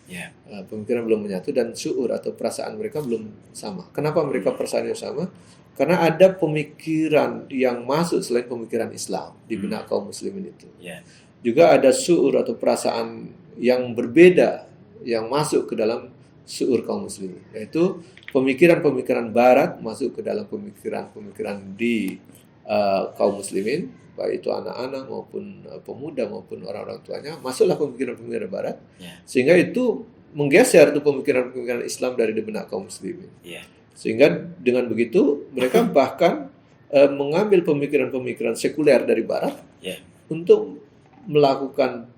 Ya. Pemikiran belum menyatu dan syuur atau perasaan mereka belum sama. Kenapa mereka perasaannya sama? Karena ada pemikiran yang masuk selain pemikiran Islam di benak kaum muslimin itu. Ya. Juga ada syuur atau perasaan yang berbeda yang masuk ke dalam syuur kaum muslimin, yaitu pemikiran-pemikiran barat masuk ke dalam pemikiran-pemikiran di kaum muslimin, baik itu anak-anak maupun pemuda maupun orang-orang tuanya, masuklah pemikiran-pemikiran barat, sehingga itu menggeser tuh pemikiran-pemikiran Islam dari benak kaum muslimin. Sehingga dengan begitu mereka bahkan mengambil pemikiran-pemikiran sekuler dari barat untuk melakukan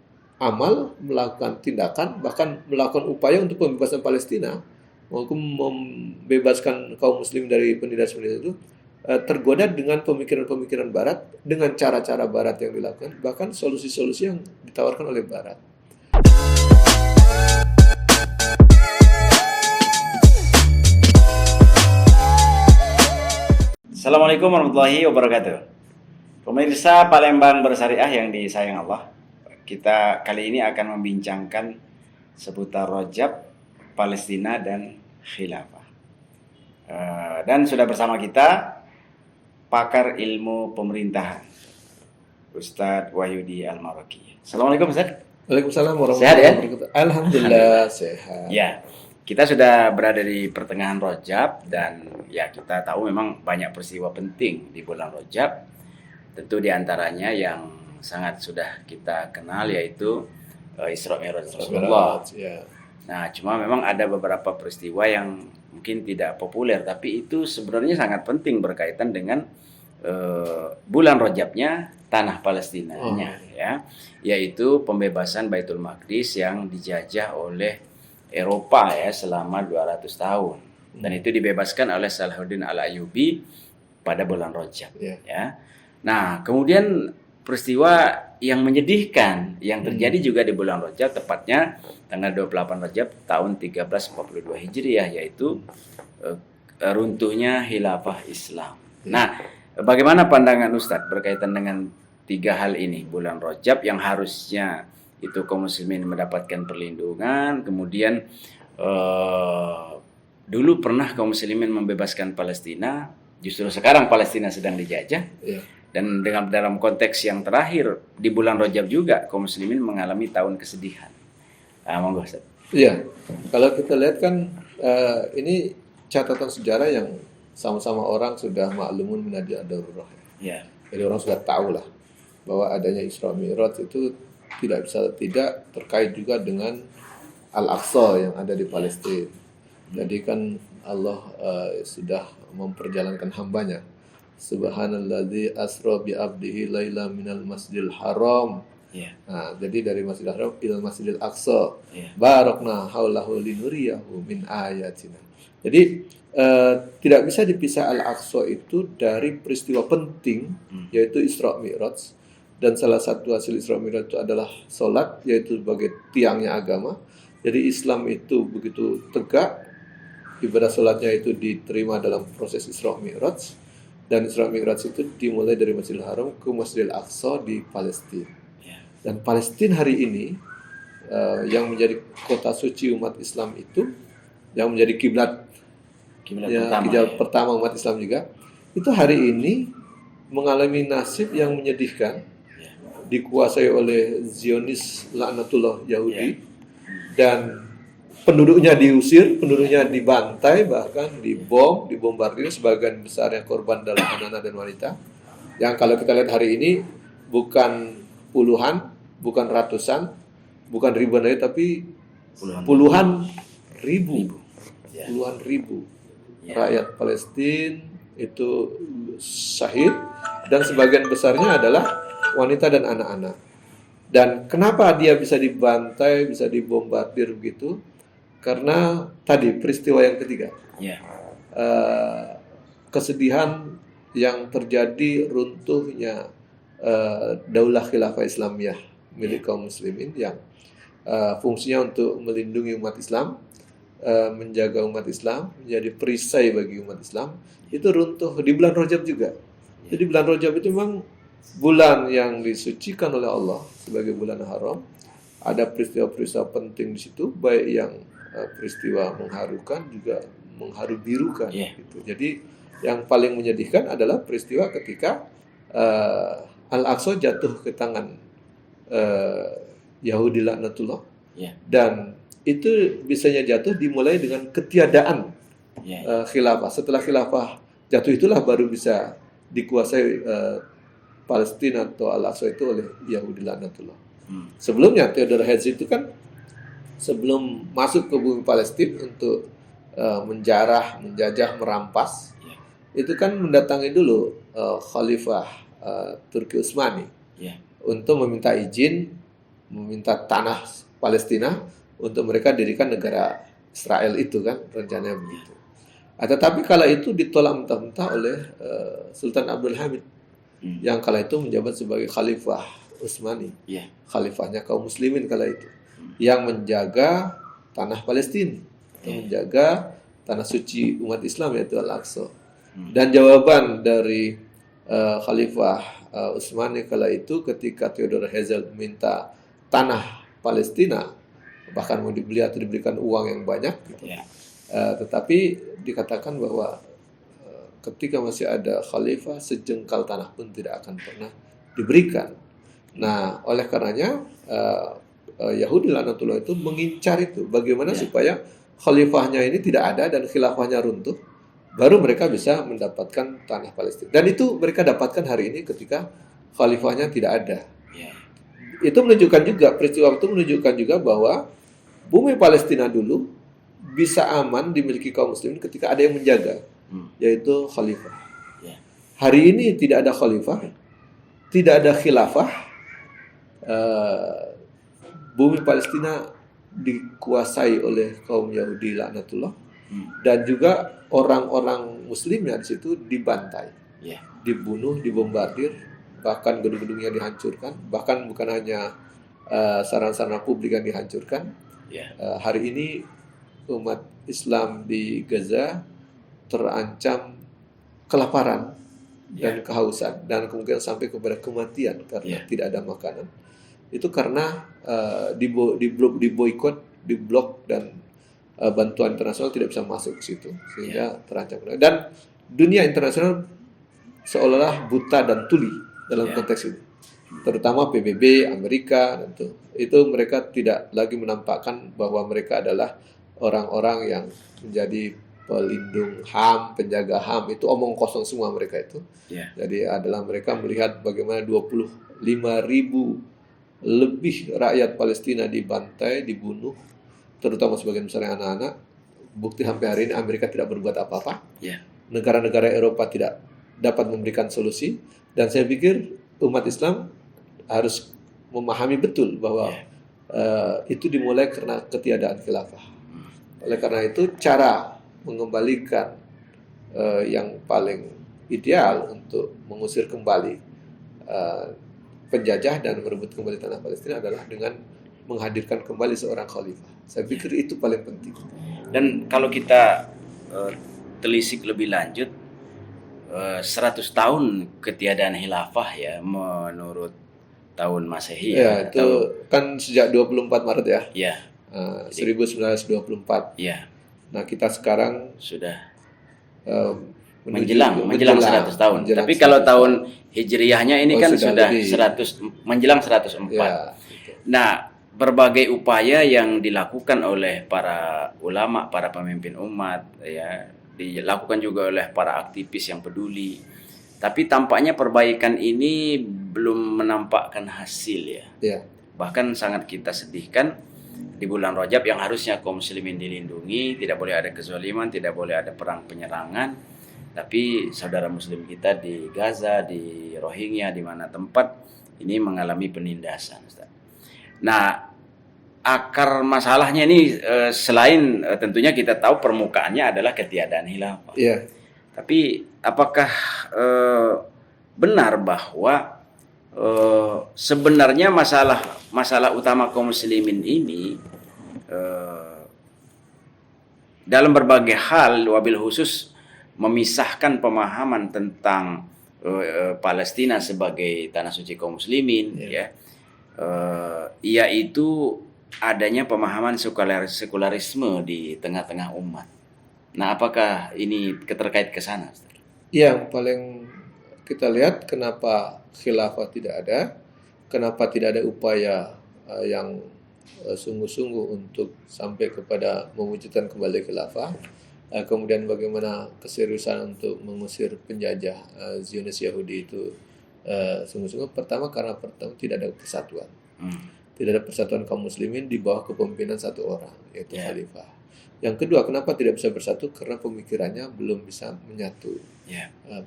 amal, melakukan tindakan, bahkan melakukan upaya untuk pembebasan Palestina, maupun membebaskan kaum muslim dari penindasan-penindasan itu, tergoda dengan pemikiran-pemikiran barat, dengan cara-cara barat yang dilakukan, bahkan solusi-solusi yang ditawarkan oleh barat. Assalamualaikum warahmatullahi wabarakatuh. Pemirsa Palembang Bersyariah yang disayang Allah, kita kali ini akan membincangkan seputar Rajab, Palestina, dan khilafah. Dan sudah bersama kita pakar ilmu pemerintahan, Ustadz Wahyudi Al-Maraki. Assalamualaikum Ustadz. Waalaikumsalam warahmatullahi wabarakatuh. Alhamdulillah sehat. Ya, kita sudah berada di pertengahan Rajab dan ya kita tahu memang banyak peristiwa penting di bulan Rajab. Tentu diantaranya yang sangat sudah kita kenal yaitu Isra Mi'raj Rasulullah. Nah, cuma memang ada beberapa peristiwa yang mungkin tidak populer, tapi itu sebenarnya sangat penting berkaitan dengan bulan Rajabnya tanah Palestinanya, ya, yaitu pembebasan Baitul Maqdis yang dijajah oleh Eropa ya selama 200 tahun. Dan itu dibebaskan oleh Salahuddin Al-Ayyubi pada bulan Rajab, ya. Nah, kemudian peristiwa yang menyedihkan yang terjadi juga di bulan Rajab, tepatnya tanggal 28 Rajab tahun 1342 Hijriah, yaitu runtuhnya khilafah Islam. Nah, bagaimana pandangan Ustadz berkaitan dengan tiga hal ini? Bulan Rajab yang harusnya itu kaum muslimin mendapatkan perlindungan, kemudian dulu pernah kaum muslimin membebaskan Palestina, justru sekarang Palestina sedang dijajah. Dan dalam konteks yang terakhir di bulan Rajab juga kaum muslimin mengalami tahun kesedihan. Monggo Ustaz. Iya, kalau kita lihat kan ini catatan sejarah yang sama-sama orang sudah maklumun minadi ad-darurah. Jadi orang sudah tahu lah bahwa adanya Isra Mi'raj itu tidak bisa tidak terkait juga dengan Al-Aqsa yang ada di Palestina. Jadi kan Allah sudah memperjalankan hambanya. Subhanalladzi asra bi abdihi laila minal masjidil haram. Nah, jadi dari Masjidil Haram ila Masjidil Aqsa. Barakna haulahu linuriyahu min ayatina. Jadi tidak bisa dipisah Al-Aqsa itu dari peristiwa penting yaitu Isra Mi'raj. Dan salah satu hasil Isra Mi'raj itu adalah salat, yaitu sebagai tiangnya agama. Jadi Islam itu begitu tegak, ibadah salatnya itu diterima dalam proses Isra Mi'raj. Dan Isra Mi'raj itu dimulai dari Masjidil Haram ke Masjidil Aqsa di Palestina. Dan Palestina hari ini yang menjadi kota suci umat Islam itu, yang menjadi kiblat pertama umat Islam juga, itu hari ini mengalami nasib yang menyedihkan, dikuasai oleh Zionis laknatullah Yahudi, dan penduduknya diusir, penduduknya dibantai, bahkan dibombardir, sebagian besarnya korban dalam anak-anak dan wanita. Yang kalau kita lihat hari ini bukan puluhan, bukan ratusan, bukan ribuan lagi, tapi puluhan ribu rakyat Palestina itu syahid, dan sebagian besarnya adalah wanita dan anak-anak. Dan kenapa dia bisa dibantai, bisa dibombardir begitu? Karena tadi peristiwa yang ketiga, kesedihan yang terjadi runtuhnya daulah khilafah Islamiyah milik kaum muslimin yang fungsinya untuk melindungi umat Islam, menjaga umat Islam, menjadi perisai bagi umat Islam, itu runtuh di bulan Rajab juga. Jadi bulan Rajab itu memang bulan yang disucikan oleh Allah sebagai bulan haram, ada peristiwa-peristiwa penting di situ, baik yang peristiwa mengharukan juga mengharu birukan. Gitu. Jadi yang paling menyedihkan adalah peristiwa ketika Al-Aqsa jatuh ke tangan Yahudi laknatullah, dan itu bisanya jatuh dimulai dengan ketiadaan khilafah. Setelah khilafah jatuh itulah baru bisa dikuasai Palestina atau Al-Aqsa itu oleh Yahudi laknatullah. Sebelumnya Theodor Herzl itu kan sebelum masuk ke bumi Palestina untuk menjarah, menjajah, merampas, itu kan mendatangi dulu Khalifah Turki Utsmani untuk meminta izin, meminta tanah Palestina untuk mereka dirikan negara Israel itu kan rencananya begitu. Tetapi kala itu ditolak mentah-mentah oleh Sultan Abdul Hamid yang kala itu menjabat sebagai Khalifah Utsmani, khalifahnya kaum muslimin kala itu, yang menjaga tanah Palestina, menjaga tanah suci umat Islam yaitu Al-Aqsa. Dan jawaban dari Khalifah Utsmani kala itu ketika Theodor Herzl minta tanah Palestina, bahkan mau dibeli atau diberikan uang yang banyak gitu. Tetapi dikatakan bahwa ketika masih ada khalifah, sejengkal tanah pun tidak akan pernah diberikan. Nah, oleh karenanya Yahudi laknatullah itu mengincar itu bagaimana supaya khalifahnya ini tidak ada dan khilafahnya runtuh, baru mereka bisa mendapatkan tanah Palestina. Dan itu mereka dapatkan hari ini ketika khalifahnya tidak ada. Itu menunjukkan juga, peristiwa itu menunjukkan juga bahwa bumi Palestina dulu bisa aman dimiliki kaum muslimin ketika ada yang menjaga, yaitu khalifah. Hari ini tidak ada khalifah, tidak ada khilafah. Bumi Palestina dikuasai oleh kaum Yahudi laknatullah, dan juga orang-orang muslimnya di situ dibantai, dibunuh, dibombardir, bahkan gedung-gedungnya dihancurkan, bahkan bukan hanya sarana-sarana publik yang dihancurkan. Hari ini umat Islam di Gaza terancam kelaparan dan kehausan, dan kemungkinan sampai kepada kematian karena tidak ada makanan. Itu karena diboikot, diblok, dan bantuan internasional tidak bisa masuk ke situ, sehingga terancam. Dan dunia internasional seolah-olah buta dan tuli dalam konteks ini, terutama PBB, Amerika, tentu. Itu mereka tidak lagi menampakkan bahwa mereka adalah orang-orang yang menjadi pelindung HAM, penjaga HAM. Itu omong kosong semua mereka itu. Jadi adalah mereka melihat bagaimana 25.000 lebih rakyat Palestina dibantai, dibunuh, terutama sebagian besar anak-anak. Bukti sampai hari ini Amerika tidak berbuat apa-apa. Negara-negara Eropa tidak dapat memberikan solusi. Dan saya pikir umat Islam harus memahami betul bahwa itu dimulai karena ketiadaan khilafah. Oleh karena itu cara mengembalikan yang paling ideal untuk mengusir kembali penjajah dan merebut kembali tanah Palestina adalah dengan menghadirkan kembali seorang khalifah. Saya pikir itu paling penting. Dan kalau kita telisik lebih lanjut, 100 tahun ketiadaan khilafah ya menurut tahun Masehi itu kan sejak 24 Maret ya. 1924. Nah, kita sekarang sudah menjelang 100 tahun. Tapi kalau tahun Hijriyahnya ini kan sudah 100 menjelang 104. Nah, berbagai upaya yang dilakukan oleh para ulama, para pemimpin umat dilakukan juga oleh para aktivis yang peduli. Tapi tampaknya perbaikan ini belum menampakkan hasil Bahkan sangat kita sedihkan di bulan Rajab yang harusnya kaum muslimin dilindungi, tidak boleh ada kezaliman, tidak boleh ada perang penyerangan. Tapi saudara muslim kita di Gaza, di Rohingya, di mana tempat ini mengalami penindasan, Ustaz. Nah, akar masalahnya ini selain tentunya kita tahu permukaannya adalah ketiadaan khilafah. Tapi apakah benar bahwa sebenarnya masalah utama kaum muslimin ini dalam berbagai hal, wabil khusus memisahkan pemahaman tentang Palestina sebagai tanah suci kaum muslimin yaitu adanya pemahaman sekularisme di tengah-tengah umat. Nah, apakah ini terkait ke sana, Ustaz? Yang paling kita lihat kenapa khilafah tidak ada, kenapa tidak ada upaya yang sungguh-sungguh untuk sampai kepada mewujudkan kembali khilafah, kemudian bagaimana keseriusan untuk mengusir penjajah Zionis Yahudi itu sungguh-sungguh. Pertama karena tidak ada persatuan. Tidak ada persatuan kaum muslimin di bawah kepemimpinan satu orang, yaitu khalifah. Yang kedua, kenapa tidak bisa bersatu? Karena pemikirannya belum bisa menyatu.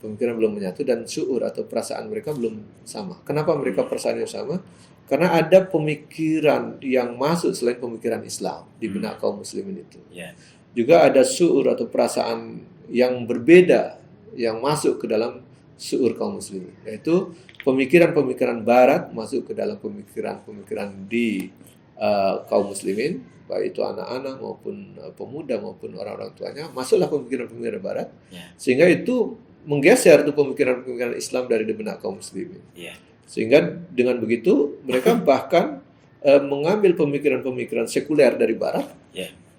Pemikiran belum menyatu dan syuur atau perasaan mereka belum sama. Kenapa mereka perasaannya sama? Karena ada pemikiran yang masuk selain pemikiran Islam di benak kaum muslimin itu. Juga ada syuur atau perasaan yang berbeda yang masuk ke dalam syuur kaum muslimin, yaitu pemikiran-pemikiran barat masuk ke dalam pemikiran-pemikiran di kaum muslimin, baik itu anak-anak maupun pemuda maupun orang-orang tuanya, masuklah pemikiran-pemikiran barat, sehingga itu menggeser tuh pemikiran-pemikiran Islam dari benak kaum muslimin. Sehingga dengan begitu mereka bahkan mengambil pemikiran-pemikiran sekuler dari barat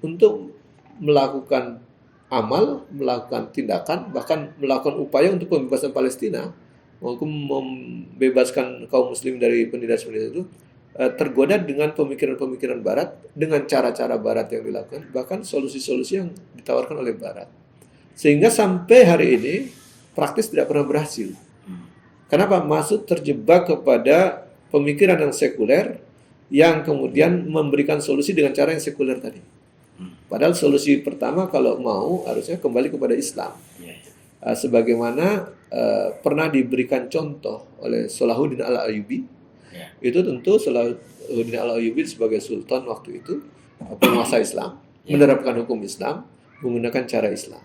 untuk melakukan amal, melakukan tindakan, bahkan melakukan upaya untuk pembebasan Palestina, maupun membebaskan kaum muslim dari penindasan itu, tergoda dengan pemikiran-pemikiran barat, dengan cara-cara barat yang dilakukan, bahkan solusi-solusi yang ditawarkan oleh barat. Sehingga sampai hari ini praktis tidak pernah berhasil. Kenapa? Masuk terjebak kepada pemikiran yang sekuler yang kemudian memberikan solusi dengan cara yang sekuler tadi. Padahal solusi pertama kalau mau harusnya kembali kepada Islam. Sebagaimana pernah diberikan contoh oleh Salahuddin Al-Ayyubi. Itu tentu Salahuddin Al-Ayyubi sebagai sultan waktu itu, penguasa Islam, menerapkan hukum Islam, menggunakan cara Islam.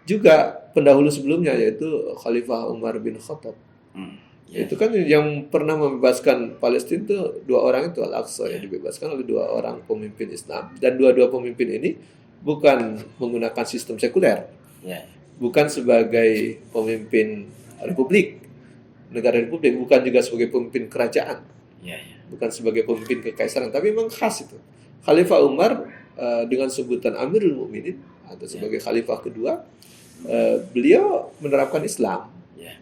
Juga pendahulu sebelumnya yaitu Khalifah Umar bin Khattab. Itu kan yang pernah membebaskan Palestina itu dua orang itu, Al-Aqsa yang dibebaskan oleh dua orang pemimpin Islam, dan dua-dua pemimpin ini bukan menggunakan sistem sekuler, bukan sebagai pemimpin republik, negara republik, bukan juga sebagai pemimpin kerajaan, bukan sebagai pemimpin kekaisaran, tapi memang khas itu. Khalifah Umar dengan sebutan Amirul Mukminin atau sebagai khalifah kedua, beliau menerapkan Islam,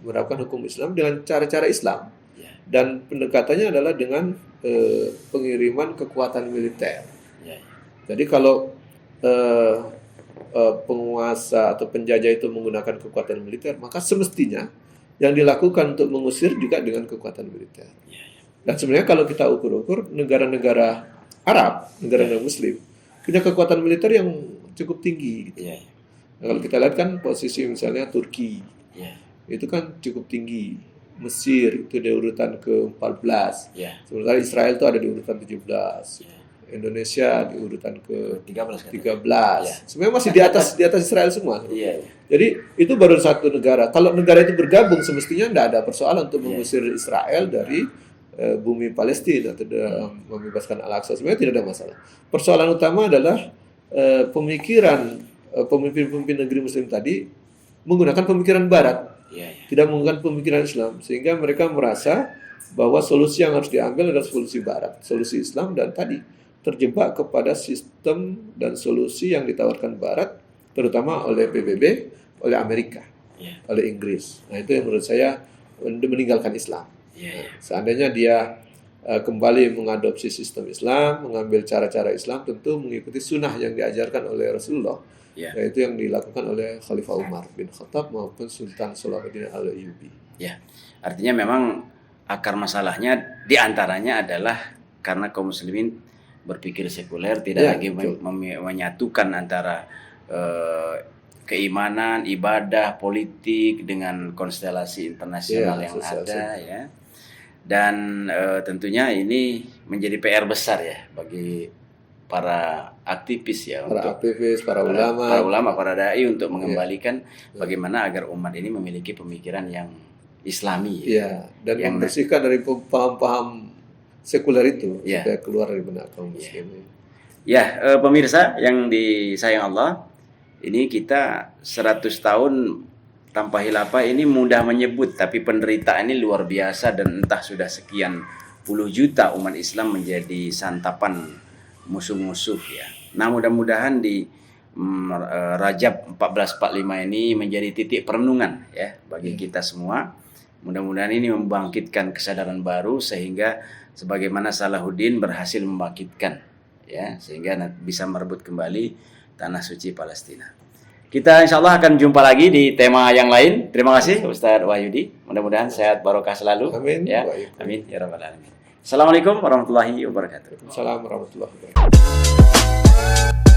menerapkan hukum Islam dengan cara-cara Islam, dan pendekatannya adalah dengan pengiriman kekuatan militer. Jadi kalau penguasa atau penjajah itu menggunakan kekuatan militer, maka semestinya yang dilakukan untuk mengusir juga dengan kekuatan militer. Dan sebenarnya kalau kita ukur-ukur, negara-negara Arab, negara-negara Muslim punya kekuatan militer yang cukup tinggi. Nah, kalau kita lihat kan posisi misalnya Turki, itu kan cukup tinggi. Mesir itu di urutan ke-14. Sementara Israel itu ada di urutan 17. Indonesia di urutan ke-13. Sebenarnya masih di atas Israel semua. Jadi itu baru satu negara. Kalau negara itu bergabung, semestinya tidak ada persoalan untuk mengusir Israel dari bumi Palestina atau membebaskan Al-Aqsa. Sebenarnya tidak ada masalah. Persoalan utama adalah pemikiran pemimpin-pemimpin negeri Muslim tadi menggunakan pemikiran Barat, tidak menggunakan pemikiran Islam, sehingga mereka merasa bahwa solusi yang harus diambil adalah solusi Barat, solusi Islam, dan tadi terjebak kepada sistem dan solusi yang ditawarkan Barat, terutama oleh PBB, oleh Amerika, oleh Inggris. Nah, itu yang menurut saya meninggalkan Islam. Seandainya dia kembali mengadopsi sistem Islam, mengambil cara-cara Islam, tentu mengikuti sunnah yang diajarkan oleh Rasulullah, yaitu yang dilakukan oleh Khalifah Umar bin Khattab maupun Sultan Salahuddin Al-Ayyubi. Artinya memang akar masalahnya diantaranya adalah karena kaum muslimin berpikir sekuler, tidak lagi menyatukan antara keimanan, ibadah, politik dengan konstelasi internasional yang ada, dan tentunya ini menjadi PR besar ya bagi para aktivis para ulama, para dai untuk mengembalikan bagaimana agar umat ini memiliki pemikiran yang Islami, dan membersihkan dari paham-paham sekuler itu supaya keluar dari benak kaum muslimin. Pemirsa yang disayang Allah, ini kita 100 tahun tanpa khilafah ini mudah menyebut, tapi penderitaan ini luar biasa dan entah sudah sekian puluh juta umat Islam menjadi santapan musuh-musuh ya. Nah, mudah-mudahan di Rajab 1445 ini menjadi titik perenungan ya bagi kita semua. Mudah-mudahan ini membangkitkan kesadaran baru sehingga sebagaimana Salahuddin berhasil membangkitkan ya, sehingga bisa merebut kembali tanah suci Palestina. Kita insya Allah akan jumpa lagi di tema yang lain. Terima kasih Ustadz Wahyudi. Mudah-mudahan sehat barokah selalu. Amin. Ya, amin ya rabbal alamin. Assalamualaikum warahmatullahi wabarakatuh. Assalamualaikum warahmatullahi wabarakatuh.